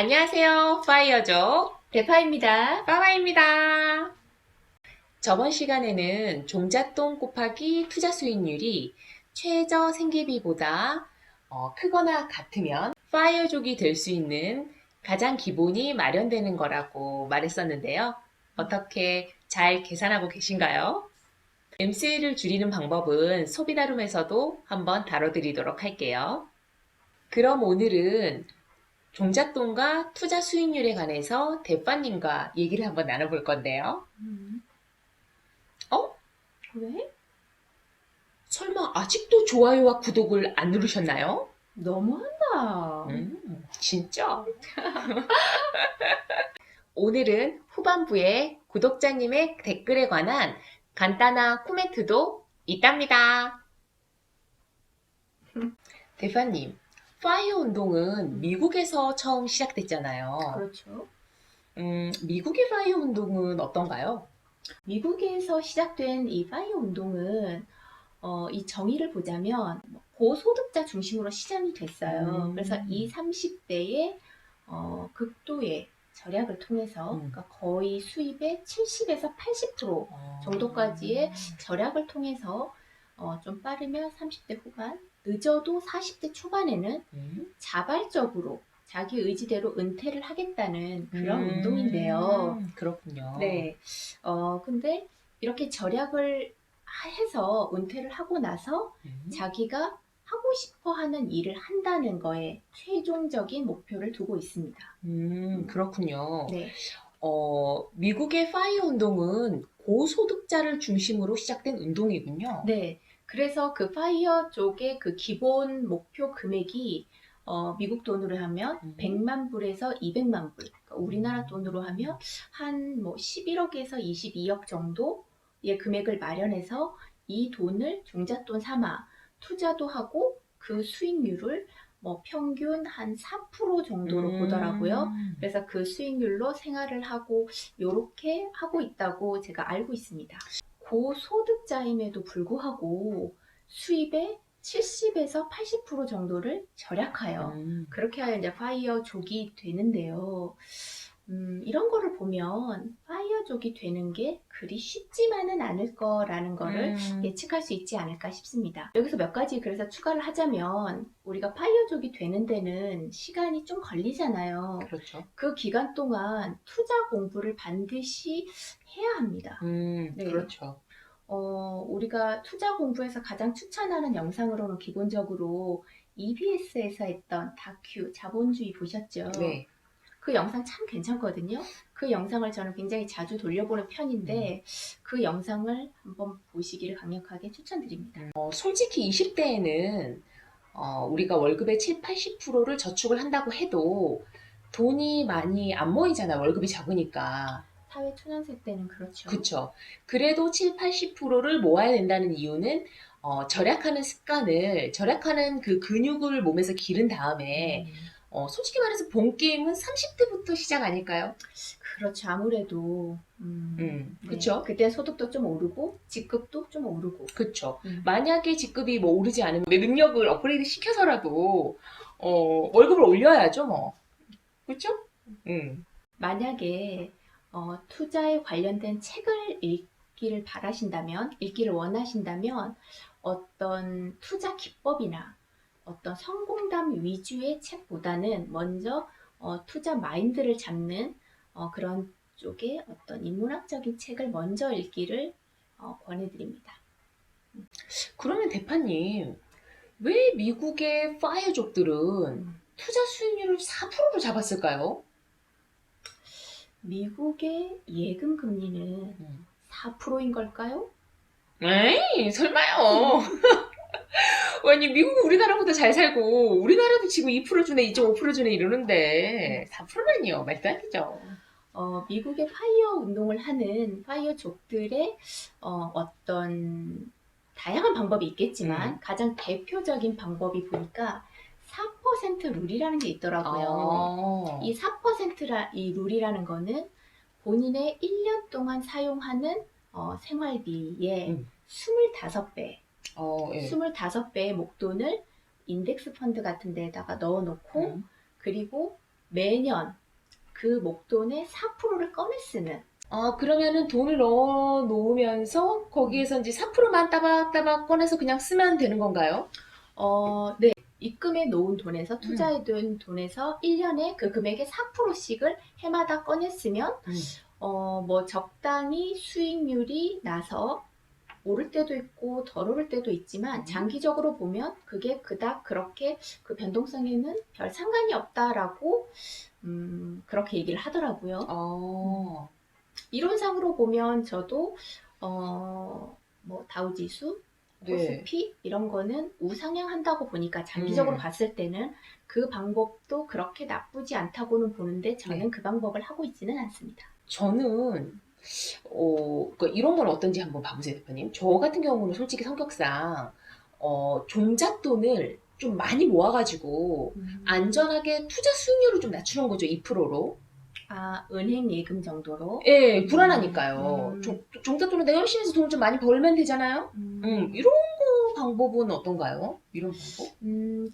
안녕하세요. 파이어족 대파입니다. 빠바입니다. 저번 시간에는 종잣돈 곱하기 투자 수익률이 최저 생계비보다 크거나 같으면 파이어족이 될 수 있는 가장 기본이 마련되는 거라고 말했었는데요. 어떻게 잘 계산하고 계신가요? MC를 줄이는 방법은 소비 다룸에서도 한번 다뤄드리도록 할게요. 그럼 오늘은 종잣돈과 투자 수익률에 관해서 대빠님과 얘기를 한번 나눠볼 건데요. 어? 왜? 설마 아직도 좋아요와 구독을 안 누르셨나요? 너무한다. 진짜? 오늘은 후반부에 구독자님의 댓글에 관한 간단한 코멘트도 있답니다. 대빠님, 파이어 운동은 미국에서 처음 시작됐잖아요. 그렇죠. 미국의 파이어 운동은 어떤가요? 미국에서 시작된 이 파이어 운동은 이 정의를 보자면 고소득자 중심으로 시작이 됐어요. 그래서 20, 30대의 극도의 절약을 통해서 그러니까 거의 수입의 70에서 80% 정도까지의 절약을 통해서 좀 빠르면 30대 후반, 늦어도 40대 초반에는 자발적으로 자기 의지대로 은퇴를 하겠다는 그런 운동인데요. 그렇군요. 네. 근데 이렇게 절약을 해서 은퇴를 하고 나서 자기가 하고 싶어 하는 일을 한다는 거에 최종적인 목표를 두고 있습니다. 그렇군요. 네. 미국의 파이어 운동은 고소득자를 중심으로 시작된 운동이군요. 네. 그래서 그 파이어 쪽의 그 기본 목표 금액이 미국 돈으로 하면 100만 불에서 200만 불. 그러니까 우리나라 돈으로 하면 한 뭐 11억에서 22억 정도의 금액을 마련해서 이 돈을 종잣돈 삼아 투자도 하고 그 수익률을 뭐 평균 한 4% 정도로 보더라고요. 그래서 그 수익률로 생활을 하고 요렇게 하고 있다고 제가 알고 있습니다. 고소득자임에도 불구하고 수입의 70에서 80% 정도를 절약하여 그렇게 하여 이제 파이어족이 되는데요. 이런 거를 보면 파이어족이 되는 게 그리 쉽지만은 않을 거라는 거를 예측할 수 있지 않을까 싶습니다. 여기서 몇 가지 그래서 추가를 하자면 우리가 파이어족이 되는 데는 시간이 좀 걸리잖아요. 그렇죠. 그 기간 동안 투자 공부를 반드시 해야 합니다. 네. 그렇죠. 우리가 투자 공부에서 가장 추천하는 영상으로는 기본적으로 EBS에서 했던 다큐 자본주의 보셨죠? 네. 그 영상 참 괜찮거든요. 그 영상을 저는 굉장히 자주 돌려보는 편인데 그 영상을 한번 보시기를 강력하게 추천드립니다. 솔직히 20대에는 우리가 월급의 7, 80%를 저축을 한다고 해도 돈이 많이 안 모이잖아. 월급이 적으니까. 사회 초년생 때는 그렇죠. 그쵸. 그래도 7, 80%를 모아야 된다는 이유는 절약하는 습관을, 절약하는 그 근육을 몸에서 기른 다음에 솔직히 말해서 본 게임은 30대부터 시작 아닐까요? 그렇죠. 아무래도 그쵸? 네. 그때 소득도 좀 오르고 직급도 좀 오르고. 그쵸. 만약에 직급이 뭐 오르지 않으면 내 능력을 업그레이드 시켜서라도 월급을 올려야죠, 뭐. 그쵸? 만약에 투자에 관련된 책을 읽기를 원하신다면 어떤 투자 기법이나 어떤 성공담 위주의 책보다는 먼저 투자 마인드를 잡는 그런 쪽의 어떤 인문학적인 책을 먼저 읽기를 권해드립니다. 그러면 대파님, 왜 미국의 파이어족들은 투자 수익률을 4%로 잡았을까요? 미국의 예금 금리는 4%인 걸까요? 에이, 설마요. 아니, 미국은 우리나라보다 잘 살고, 우리나라도 지금 2% 주네, 2.5% 주네 이러는데, 4%라니요. 말도 안 되죠. 미국의 파이어 운동을 하는 파이어족들의 어떤 다양한 방법이 있겠지만 가장 대표적인 방법이 보니까 4% 룰이라는 게 있더라고요. 이 4%라 이 룰이라는 거는 본인의 1년 동안 사용하는 생활비의 25배, 예. 25배의 목돈을 인덱스 펀드 같은 데에다가 넣어놓고 그리고 매년 그 목돈의 4%를 꺼내 쓰는. 그러면은 돈을 넣어 놓으면서 거기에서 이제 4%만 따박따박 꺼내서 그냥 쓰면 되는 건가요? 네. 입금해 놓은 돈에서, 음. 투자해 둔 돈에서 1년에 그 금액의 4%씩을 해마다 꺼냈으면 뭐 적당히 수익률이 나서 오를 때도 있고 덜 오를 때도 있지만 장기적으로 보면 그게 그닥 그렇게 그 변동성에는 별 상관이 없다라고 그렇게 얘기를 하더라고요. 이론상으로 보면 저도 뭐 다우지수, 네. 코스피 이런 거는 우상향한다고 보니까 장기적으로 봤을 때는 그 방법도 그렇게 나쁘지 않다고는 보는데 저는 네. 그 방법을 하고 있지는 않습니다. 저는 그러니까 이런 건 어떤지 한번 봐보세요, 대표님. 저 같은 경우는 솔직히 성격상 종잣돈을 좀 많이 모아가지고 안전하게 투자 수익률을 좀 낮추는 거죠, 2%로. 은행 예금 정도로? 예, 불안하니까요. 종잣돈을 내가 열심히 해서 돈을 좀 많이 벌면 되잖아요. 이런 거 방법은 어떤가요? 이런 방법?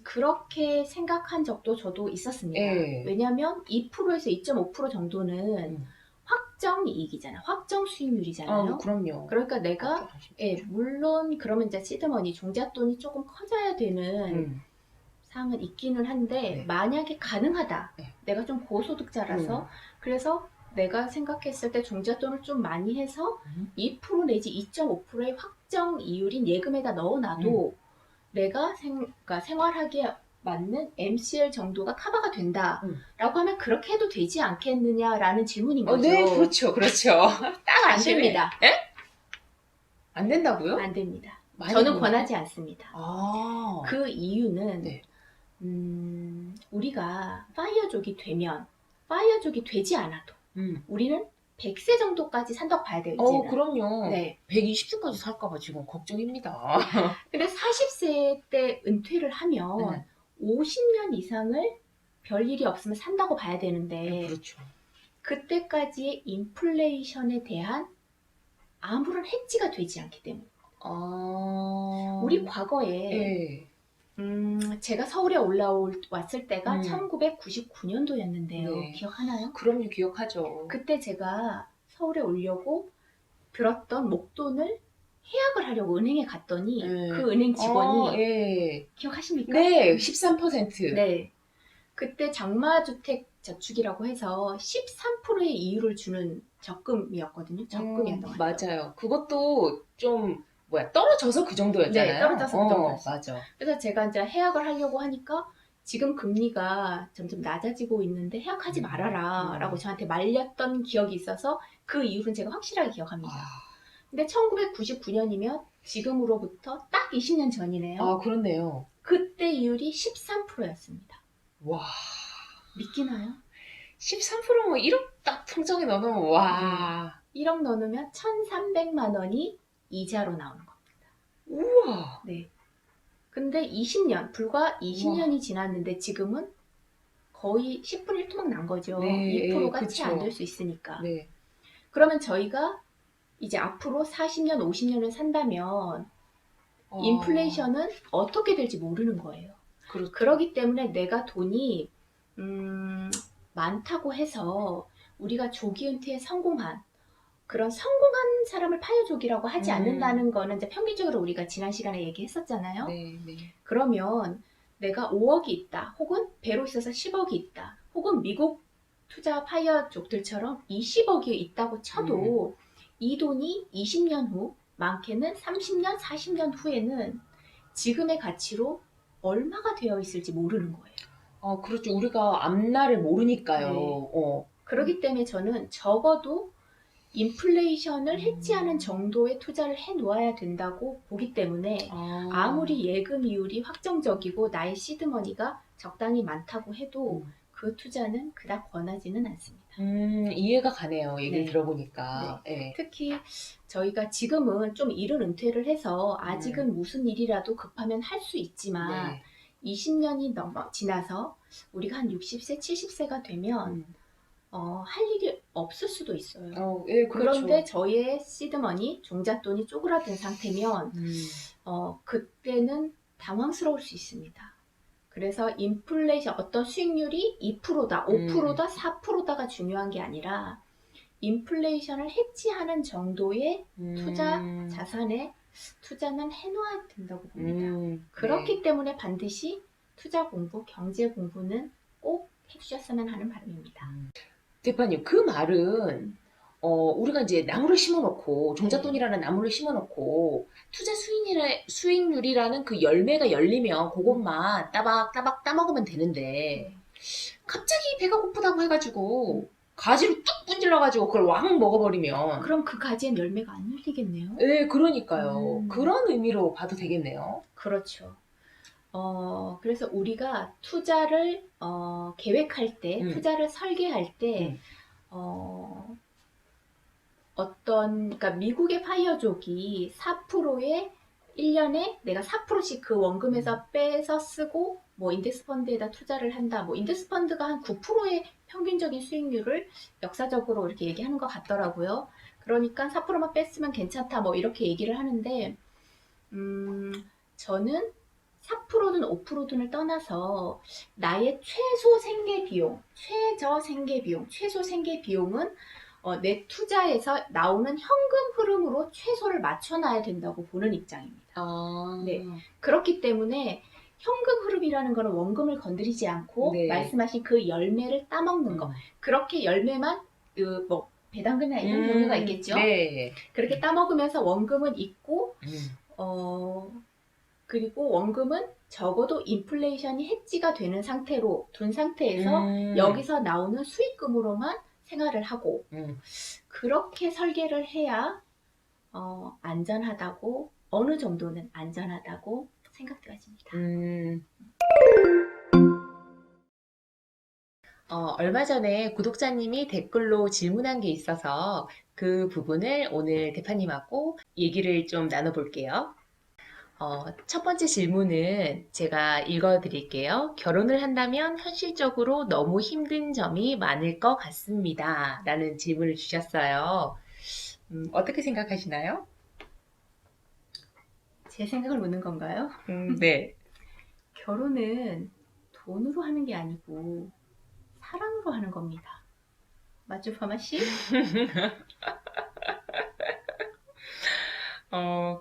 그렇게 생각한 적도 저도 있었습니다. 예. 왜냐하면 2%에서 2.5% 정도는 확정 이익이잖아요. 확정 수익률이잖아요. 그럼요. 그러니까 내가 물론 그러면 이제 시드머니 종잣돈이 조금 커져야 되는 사항은 있기는 한데 네. 만약에 가능하다. 네. 내가 좀 고소득자라서 그래서 내가 생각했을 때 종잣돈을 좀 많이 해서 2% 내지 2.5%의 확정 이율인 예금에다 넣어놔도 내가 그러니까 생활하기에 맞는 MCL 정도가 커버가 된다라고 하면 그렇게 해도 되지 않겠느냐라는 질문인 거죠. 네, 그렇죠, 그렇죠. 딱 안 됩니다. 예? 안 된다고요? 안 됩니다. 많이 저는 보여요? 권하지 않습니다. 그 이유는 네. 우리가 파이어족이 되지 않아도 우리는 100세 정도까지 산다고 봐야 돼요, 이제는. 그럼요. 네. 120세까지 살까봐 지금 걱정입니다. 근데 40세 때 은퇴를 하면 50년 이상을 별일이 없으면 산다고 봐야 되는데 그렇죠. 그때까지의 인플레이션에 대한 아무런 해지가 되지 않기 때문에 우리 과거에 예. 제가 서울에 왔을 때가 1999년도였는데요. 네. 기억하나요? 그럼요, 기억하죠. 그때 제가 서울에 오려고 들었던 목돈을 해약을 하려고 은행에 갔더니 그 은행 직원이 기억하십니까? 네, 13%. 네. 그때 장마주택 저축이라고 해서 13%의 이율을 주는 적금이었거든요. 적금이었던 것 같아요. 맞아요. 그것도 좀 떨어져서 그 정도였잖아요. 네, 떨어져서 그 정도였어요. 맞아. 그래서 제가 이제 해약을 하려고 하니까 지금 금리가 점점 낮아지고 있는데 해약하지 말아라 라고 저한테 말렸던 기억이 있어서 그 이유는 제가 확실하게 기억합니다. 근데 1999년이면 지금으로부터 딱 20년 전이네요. 그렇네요. 그때 이율이 13%였습니다. 와. 믿기나요? 13%뭐 1억 딱 통장에 넣어놓으면 와. 1억 넣으면 1,300만 원이 이자로 나오는 겁니다. 우와. 네. 근데 불과 20년이 지났는데 지금은 거의 10분의 1토막 난 거죠. 네, 2%가 그쵸. 채 안 될 수 있으니까. 네. 그러면 저희가 이제 앞으로 40년, 50년을 산다면 인플레이션은 어떻게 될지 모르는 거예요. 그렇죠. 그렇기 때문에 내가 돈이 많다고 해서 우리가 조기 은퇴에 성공한 그런 성공한 사람을 파이어족이라고 하지 않는다는 거는 이제 평균적으로 우리가 지난 시간에 얘기했었잖아요. 네. 그러면 내가 5억이 있다, 혹은 배로 있어서 10억이 있다, 혹은 미국 투자 파이어족들처럼 20억이 있다고 쳐도 이 돈이 20년 후, 많게는 30년, 40년 후에는 지금의 가치로 얼마가 되어 있을지 모르는 거예요. 그렇죠. 우리가 앞날을 모르니까요. 네. 그렇기 때문에 저는 적어도 인플레이션을 해지하는 정도의 투자를 해 놓아야 된다고 보기 때문에 아무리 예금 이율이 확정적이고 나의 시드머니가 적당히 많다고 해도 그 투자는 그닥 권하지는 않습니다. 이해가 가네요. 얘기를 네. 들어보니까. 네. 특히 저희가 지금은 좀 이른 은퇴를 해서 아직은 무슨 일이라도 급하면 할 수 있지만 20년이 지나서 우리가 한 60세, 70세가 되면 할 일이 없을 수도 있어요. 예, 그렇죠. 그런데 저희의 시드머니, 종잣돈이 쪼그라든 상태면 그때는 당황스러울 수 있습니다. 그래서 인플레이션 어떤 수익률이 2%다, 5%다, 4%다가 중요한 게 아니라 인플레이션을 해치하는 정도의 투자 자산에 투자는 해놓아야 된다고 봅니다. 그렇기 네. 때문에 반드시 투자 공부, 경제 공부는 꼭 해주셨으면 하는 바람입니다. 대표님, 그 말은 우리가 이제 나무를 심어놓고 종잣돈이라는 나무를 심어놓고 투자 수익률이라는 그 열매가 열리면 그것만 따박따박 따먹으면 되는데 갑자기 배가 고프다고 해가지고 가지로 뚝 분질러가지고 그걸 왕 먹어버리면 그럼 그 가지엔 열매가 안 열리겠네요. 네, 그러니까요. 음. 그런 의미로 봐도 되겠네요. 그렇죠. 그래서 우리가 투자를 계획할 때, 투자를 설계할 때, 그러니까 미국의 파이어족이 4%에 1년에 내가 4%씩 그 원금에서 빼서 쓰고, 뭐 인덱스 펀드에다 투자를 한다. 뭐 인덱스 펀드가 한 9%의 평균적인 수익률을 역사적으로 이렇게 얘기하는 것 같더라고요. 그러니까 4%만 뺐으면 괜찮다. 뭐 이렇게 얘기를 하는데, 저는 4%든 5%든을 떠나서 나의 최소 생계 비용, 최소 생계 비용은 내 투자에서 나오는 현금 흐름으로 최소를 맞춰놔야 된다고 보는 입장입니다. 네. 그렇기 때문에 현금 흐름이라는 거는 원금을 건드리지 않고 네. 말씀하신 그 열매를 따먹는 거. 그렇게 열매만 뭐 배당금이나 이런 종류가 있겠죠. 네. 그렇게 따먹으면서 원금은 있고 그리고 원금은 적어도 인플레이션이 해지가 되는 상태로 둔 상태에서 여기서 나오는 수익금으로만 생활을 하고 그렇게 설계를 해야 안전하다고 어느 정도는 안전하다고 생각되어집니다. 얼마 전에 구독자님이 댓글로 질문한 게 있어서 그 부분을 오늘 대파님하고 얘기를 좀 나눠볼게요. 첫 번째 질문은 제가 읽어드릴게요. 결혼을 한다면 현실적으로 너무 힘든 점이 많을 것 같습니다. 라는 질문을 주셨어요. 어떻게 생각하시나요? 제 생각을 묻는 건가요? 네. 결혼은 돈으로 하는 게 아니고 사랑으로 하는 겁니다. 맞죠, 파마씨?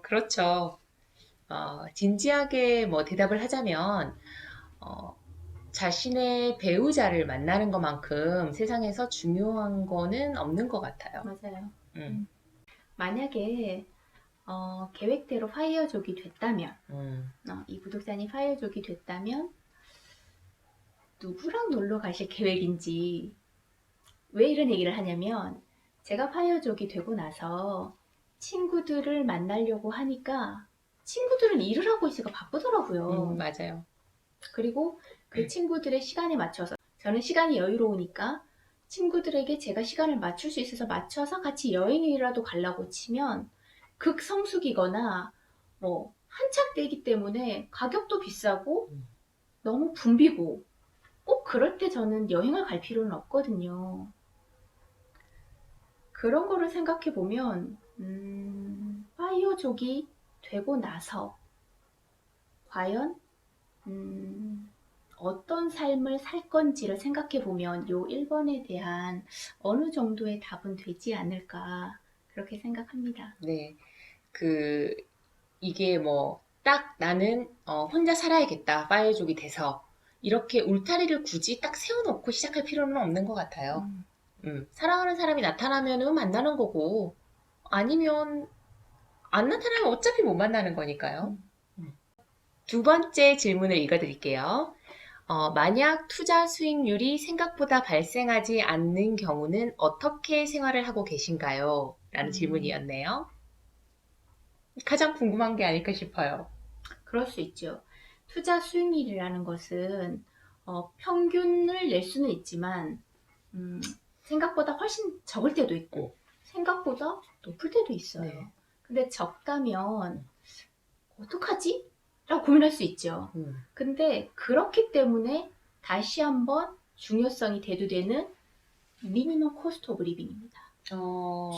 그렇죠. 진지하게 뭐 대답을 하자면, 자신의 배우자를 만나는 것만큼 세상에서 중요한 거는 없는 것 같아요. 맞아요. 만약에 계획대로 파이어족이 됐다면 이 구독자님 파이어족이 됐다면 누구랑 놀러 가실 계획인지 왜 이런 얘기를 하냐면 제가 파이어족이 되고 나서 친구들을 만나려고 하니까 친구들은 일을 하고 있으니까 바쁘더라고요. 맞아요. 그리고 그 친구들의 시간에 맞춰서 저는 시간이 여유로우니까 친구들에게 제가 시간을 맞출 수 있어서 맞춰서 같이 여행이라도 가려고 치면 극성수기거나 뭐 한착되기 때문에 가격도 비싸고 너무 붐비고 꼭 그럴 때 저는 여행을 갈 필요는 없거든요. 그런 거를 생각해 보면 파이어족이 되고 나서 과연 어떤 삶을 살 건지를 생각해 보면 요 1번에 대한 어느 정도의 답은 되지 않을까 그렇게 생각합니다. 네. 이게 뭐, 딱 나는 혼자 살아야겠다. 파이어족이 돼서. 이렇게 울타리를 굳이 딱 세워놓고 시작할 필요는 없는 것 같아요. 사랑하는 사람이 나타나면 만나는 거고, 아니면 안 나타나면 어차피 못 만나는 거니까요. 두 번째 질문을 읽어드릴게요. 만약 투자 수익률이 생각보다 발생하지 않는 경우는 어떻게 생활을 하고 계신가요? 라는 질문이었네요. 가장 궁금한 게 아닐까 싶어요. 그럴 수 있죠. 투자 수익률이라는 것은 평균을 낼 수는 있지만 생각보다 훨씬 적을 때도 있고 생각보다 높을 때도 있어요. 네. 근데 적다면 어떡하지? 라고 고민할 수 있죠. 근데 그렇기 때문에 다시 한번 중요성이 대두되는 미니멈 코스트 오브 리빙입니다.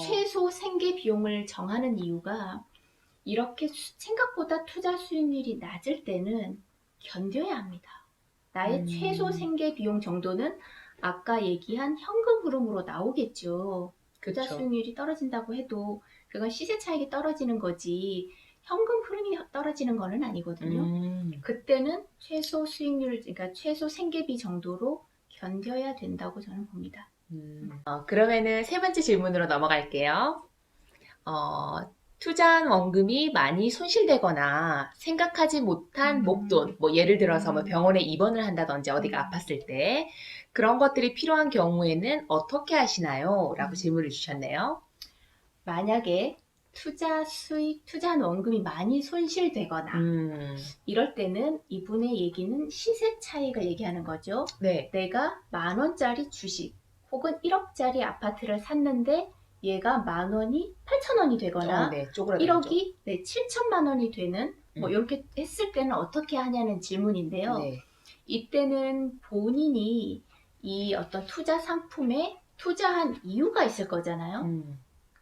최소 생계 비용을 정하는 이유가 이렇게 생각보다 투자 수익률이 낮을 때는 견뎌야 합니다. 나의 최소 생계 비용 정도는 아까 얘기한 현금 흐름으로 나오겠죠. 투자 그쵸. 수익률이 떨어진다고 해도 그건 시세 차익이 떨어지는 거지 현금 흐름이 떨어지는 거는 아니거든요. 그때는 최소 수익률, 그러니까 최소 생계비 정도로 견뎌야 된다고 저는 봅니다. 그러면은 세 번째 질문으로 넘어갈게요. 투자한 원금이 많이 손실되거나 생각하지 못한 목돈, 뭐 예를 들어서 뭐 병원에 입원을 한다든지 어디가 아팠을 때 그런 것들이 필요한 경우에는 어떻게 하시나요? 라고 질문을 주셨네요. 만약에 투자 수익, 투자한 원금이 많이 손실되거나 이럴 때는 이분의 얘기는 시세 차익을 얘기하는 거죠. 네. 내가 10,000원짜리 주식 혹은 1억짜리 아파트를 샀는데 얘가 10,000원이 8,000원이 되거나 네, 쪼그라들죠. 1억이 7천만 원이 되는 뭐 이렇게 했을 때는 어떻게 하냐는 질문인데요. 네. 이때는 본인이 이 어떤 투자 상품에 투자한 이유가 있을 거잖아요.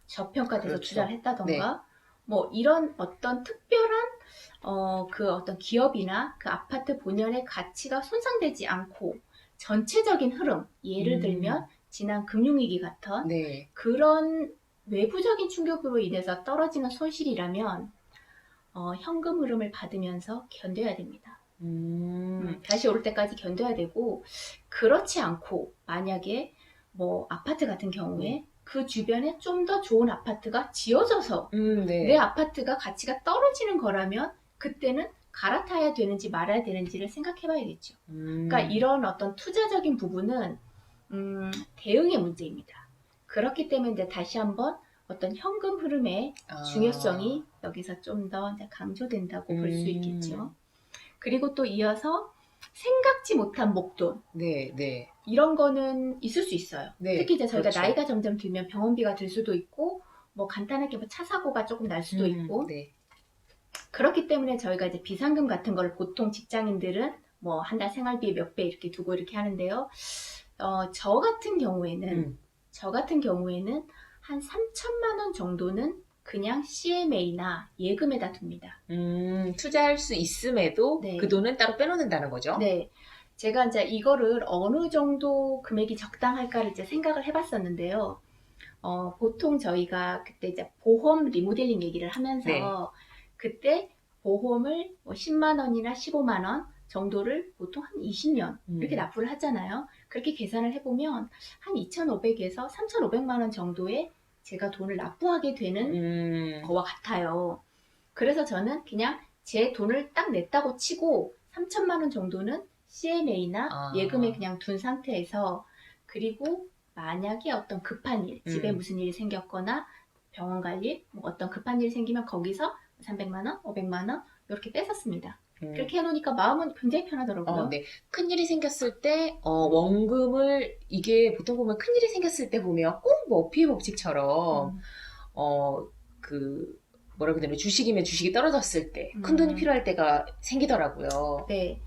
저평가돼서 그렇죠. 투자를 했다던가 뭐 이런 어떤 특별한 그 어떤 기업이나 그 아파트 본연의 가치가 손상되지 않고 전체적인 흐름, 예를 들면 지난 금융위기 같은 네. 그런 외부적인 충격으로 인해서 떨어지는 손실이라면 현금 흐름을 받으면서 견뎌야 됩니다. 다시 오를 때까지 견뎌야 되고, 그렇지 않고 만약에 뭐 아파트 같은 경우에 그 주변에 좀 더 좋은 아파트가 지어져서 네. 내 아파트가 가치가 떨어지는 거라면 그때는 갈아타야 되는지 말아야 되는지를 생각해 봐야겠죠. 그러니까 이런 어떤 투자적인 부분은 대응의 문제입니다. 그렇기 때문에 이제 다시 한번 어떤 현금 흐름의 중요성이 여기서 좀 더 강조된다고 볼 수 있겠죠. 그리고 또 이어서 생각지 못한 목돈. 네, 네. 이런 거는 있을 수 있어요. 네, 특히 이제 저희가 그렇죠. 나이가 점점 들면 병원비가 들 수도 있고, 뭐 간단하게 뭐 차 사고가 조금 날 수도 있고, 네. 그렇기 때문에 저희가 이제 비상금 같은 걸 보통 직장인들은 뭐 한 달 생활비에 몇 배 이렇게 두고 이렇게 하는데요. 저 같은 경우에는 한 3천만 원 정도는 그냥 CMA나 예금에다 둡니다. 투자할 수 있음에도 네. 그 돈은 따로 빼놓는다는 거죠? 네. 제가 이제 이거를 어느 정도 금액이 적당할까를 이제 생각을 해봤었는데요. 보통 저희가 그때 이제 보험 리모델링 얘기를 하면서 네. 그때 보험을 뭐 10만 원이나 15만 원 정도를 보통 한 20년 이렇게 납부를 하잖아요. 그렇게 계산을 해보면 한 2,500에서 3,500만 원 정도의 제가 돈을 납부하게 되는 거와 같아요. 그래서 저는 그냥 제 돈을 딱 냈다고 치고 3천만 원 정도는 CMA나 예금에 그냥 둔 상태에서, 그리고 만약에 어떤 급한 일, 집에 무슨 일이 생겼거나 병원 갈 일, 뭐 어떤 급한 일이 생기면 거기서 300만 원, 500만 원 이렇게 뺐었습니다. 그렇게 해놓으니까 마음은 굉장히 편하더라고요. 네. 큰일이 생겼을 때 원금을, 이게 보통 보면 큰일이 생겼을 때 보면 꼭 뭐 피해 복직처럼 그 뭐라고 해야 되나, 주식이면 주식이 떨어졌을 때 큰 돈이 필요할 때가 생기더라고요. 네.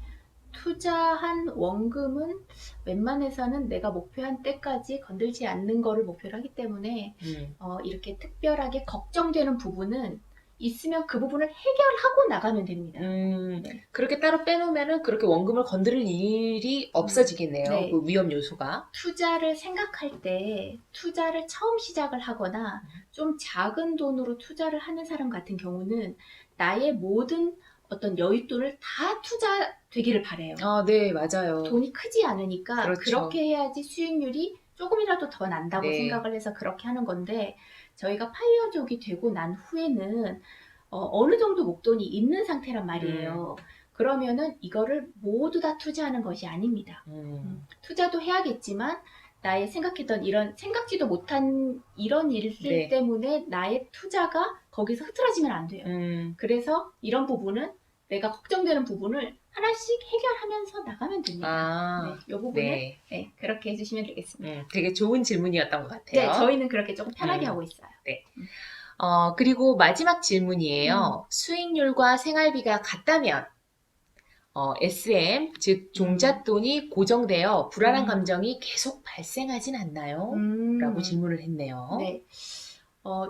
투자한 원금은 웬만해서는 내가 목표한 때까지 건들지 않는 거를 목표로 하기 때문에 이렇게 특별하게 걱정되는 부분은 있으면 그 부분을 해결하고 나가면 됩니다. 네. 그렇게 따로 빼놓으면은 그렇게 원금을 건드릴 일이 없어지겠네요. 네. 그 위험 요소가. 투자를 생각할 때 투자를 처음 시작을 하거나 좀 작은 돈으로 투자를 하는 사람 같은 경우는 나의 모든 어떤 여윳돈을 다 투자되기를 바래요. 네, 맞아요. 돈이 크지 않으니까 그렇죠. 그렇게 해야지 수익률이 조금이라도 더 난다고 네. 생각을 해서 그렇게 하는 건데, 저희가 파이어족이 되고 난 후에는 어느 정도 목돈이 있는 상태란 말이에요. 그러면은 이거를 모두 다 투자하는 것이 아닙니다. 투자도 해야겠지만 나의 생각했던 이런 생각지도 못한 이런 일들 때문에 나의 투자가 거기서 흐트러지면 안 돼요. 그래서 이런 부분은 내가 걱정되는 부분을 하나씩 해결하면서 나가면 됩니다. 네, 이 부분은 네, 그렇게 해주시면 되겠습니다. 되게 좋은 질문이었던 것 같아요. 네, 저희는 그렇게 조금 편하게 하고 있어요. 네. 그리고 마지막 질문이에요. 수익률과 생활비가 같다면 SM, 즉 종잣돈이 고정되어 불안한 감정이 계속 발생하진 않나요? 라고 질문을 했네요. 네.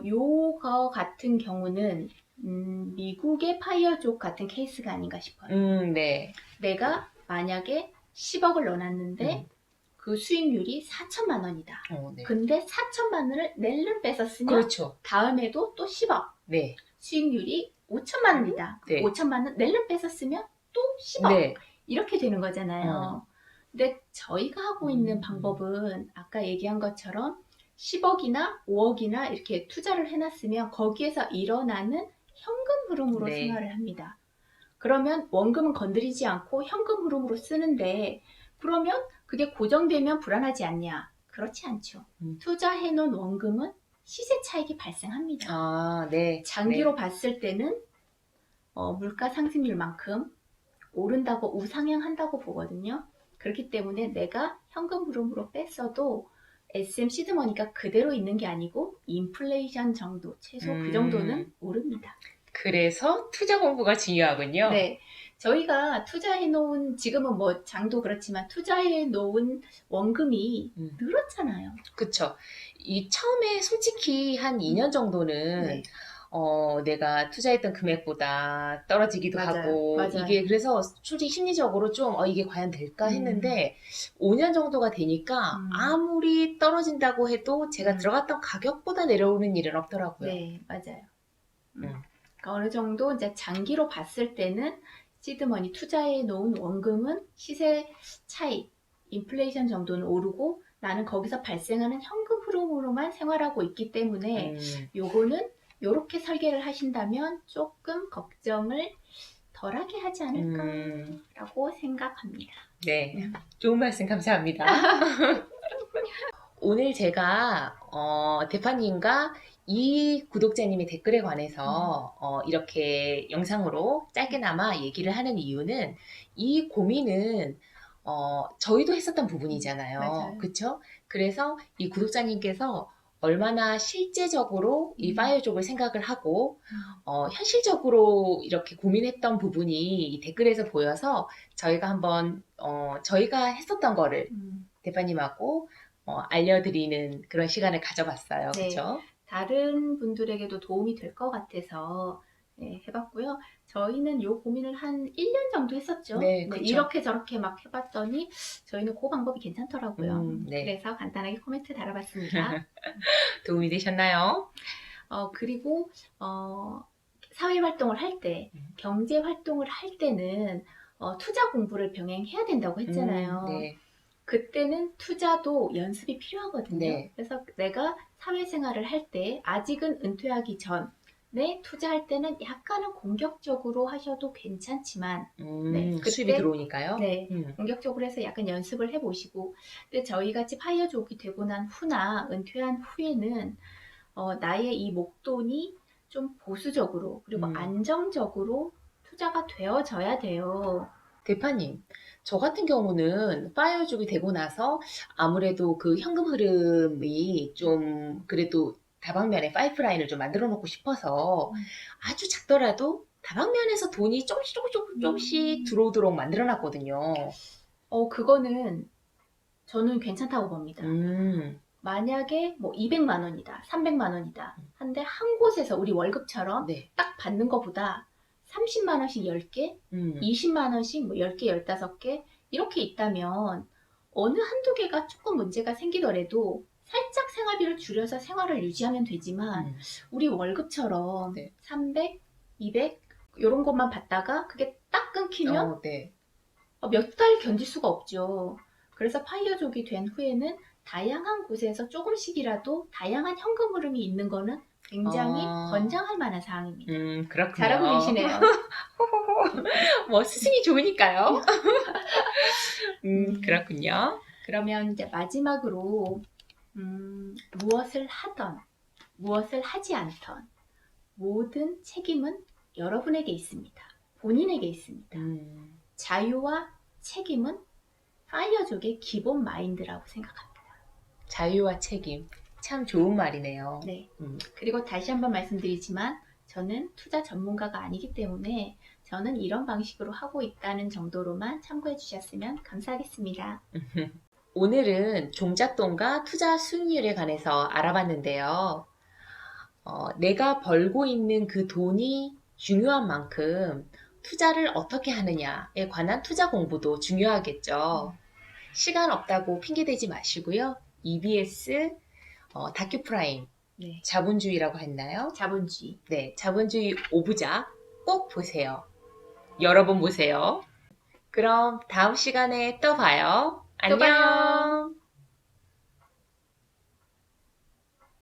요거 같은 경우는 미국의 파이어족 같은 케이스가 아닌가 싶어요. 네. 내가 만약에 10억을 넣어놨는데 그 수익률이 4천만 원이다. 네. 근데 4천만 원을 낼름 뺏었으면 그렇죠. 다음에도 또 10억. 네. 수익률이 5천만 원이다. 네. 5천만 원 낼름 뺏었으면 또 10억. 네. 이렇게 되는 거잖아요. 근데 저희가 하고 있는 방법은 아까 얘기한 것처럼 10억이나 5억이나 이렇게 투자를 해놨으면 거기에서 일어나는 현금 흐름으로 네. 생활을 합니다. 그러면 원금은 건드리지 않고 현금 흐름으로 쓰는데 그러면 그게 고정되면 불안하지 않냐? 그렇지 않죠. 투자해놓은 원금은 시세 차익이 발생합니다. 아, 네. 장기로 봤을 때는 물가 상승률만큼 오른다고 우상향한다고 보거든요. 그렇기 때문에 내가 현금 흐름으로 뺐어도 SM 시드머니가 그대로 있는 게 아니고 인플레이션 정도, 최소 그 정도는 오릅니다. 그래서 투자 공부가 중요하군요. 네. 저희가 투자해놓은, 지금은 뭐 장도 그렇지만 투자해놓은 원금이 늘었잖아요. 그쵸. 이 처음에 솔직히 한 2년 정도는 네. 내가 투자했던 금액보다 떨어지기도 맞아요. 하고 맞아요. 이게 그래서 솔직히 심리적으로 좀 이게 과연 될까 했는데 5년 정도가 되니까 아무리 떨어진다고 해도 제가 들어갔던 가격보다 내려오는 일은 없더라고요. 네, 맞아요. 그러니까 어느 정도 이제 장기로 봤을 때는 시드머니 투자해 놓은 원금은 시세 차익, 인플레이션 정도는 오르고 나는 거기서 발생하는 현금 흐름으로만 생활하고 있기 때문에 요거는 요렇게 설계를 하신다면 조금 걱정을 덜하게 하지 않을까라고 생각합니다. 네, 좋은 말씀 감사합니다. 오늘 제가 대파님과 이 구독자님의 댓글에 관해서 이렇게 영상으로 짧게나마 얘기를 하는 이유는 이 고민은 저희도 했었던 부분이잖아요. 맞아요. 그쵸? 그래서 이 구독자님께서 얼마나 실제적으로 이 파이어족을 생각을 하고 현실적으로 이렇게 고민했던 부분이 이 댓글에서 보여서 저희가 한번 저희가 했었던 거를 대파님하고 알려드리는 그런 시간을 가져봤어요. 네. 그렇죠? 다른 분들에게도 도움이 될 것 같아서 해봤고요. 저희는 요 고민을 한 1년 정도 했었죠. 네, 그쵸. 이렇게 저렇게 막 해봤더니 저희는 그 방법이 괜찮더라고요. 네. 그래서 간단하게 코멘트 달아봤습니다. 도움이 되셨나요? 그리고 사회활동을 할 때, 경제활동을 할 때는 투자 공부를 병행해야 된다고 했잖아요. 네. 그때는 투자도 연습이 필요하거든요. 네. 그래서 내가 사회생활을 할 때 아직은 은퇴하기 전에 투자할 때는 약간은 공격적으로 하셔도 괜찮지만 네, 수입이 들어오니까요. 네, 공격적으로 해서 약간 연습을 해보시고 근데 저희같이 파이어족이 되고 난 후나 은퇴한 후에는 나의 이 목돈이 좀 보수적으로 그리고 안정적으로 투자가 되어져야 돼요. 대파님, 저 같은 경우는 파이어족이 되고 나서 아무래도 그 현금 흐름이 좀 그래도 다방면에 파이프라인을 좀 만들어 놓고 싶어서 아주 작더라도 다방면에서 돈이 조금씩 들어오도록 만들어 놨거든요. 그거는 저는 괜찮다고 봅니다. 만약에 뭐 200만 원이다, 300만 원이다. 한데 한 곳에서 우리 월급처럼 네. 딱 받는 것보다 30만 원씩 10개, 20만 원씩 뭐 10개, 15개 이렇게 있다면 어느 한두 개가 조금 문제가 생기더라도 살짝 생활비를 줄여서 생활을 유지하면 되지만 우리 월급처럼 300, 200 이런 것만 받다가 그게 딱 끊기면 몇 달 견딜 수가 없죠. 그래서 파이어족이 된 후에는 다양한 곳에서 조금씩이라도 다양한 현금 흐름이 있는 거는 굉장히 권장할 만한 사항입니다. 그렇군요. 잘하고 계시네요. 뭐 스승이 좋으니까요. 그렇군요. 그러면 이제 마지막으로 무엇을 하던 무엇을 하지 않던 모든 책임은 여러분에게 있습니다. 본인에게 있습니다. 자유와 책임은 파이어족의 기본 마인드라고 생각합니다. 자유와 책임. 참 좋은 말이네요. 네. 그리고 다시 한번 말씀드리지만 저는 투자 전문가가 아니기 때문에 저는 이런 방식으로 하고 있다는 정도로만 참고해 주셨으면 감사하겠습니다. 오늘은 종잣돈과 투자 수익률에 관해서 알아봤는데요. 내가 벌고 있는 그 돈이 중요한 만큼 투자를 어떻게 하느냐에 관한 투자 공부도 중요하겠죠. 시간 없다고 핑계대지 마시고요. EBS 다큐프라임 네. 자본주의라고 했나요? 자본주의. 네, 자본주의 오부자 꼭 보세요. 여러 번 보세요. 그럼 다음 시간에 또 봐요. 또 봐요. 안녕.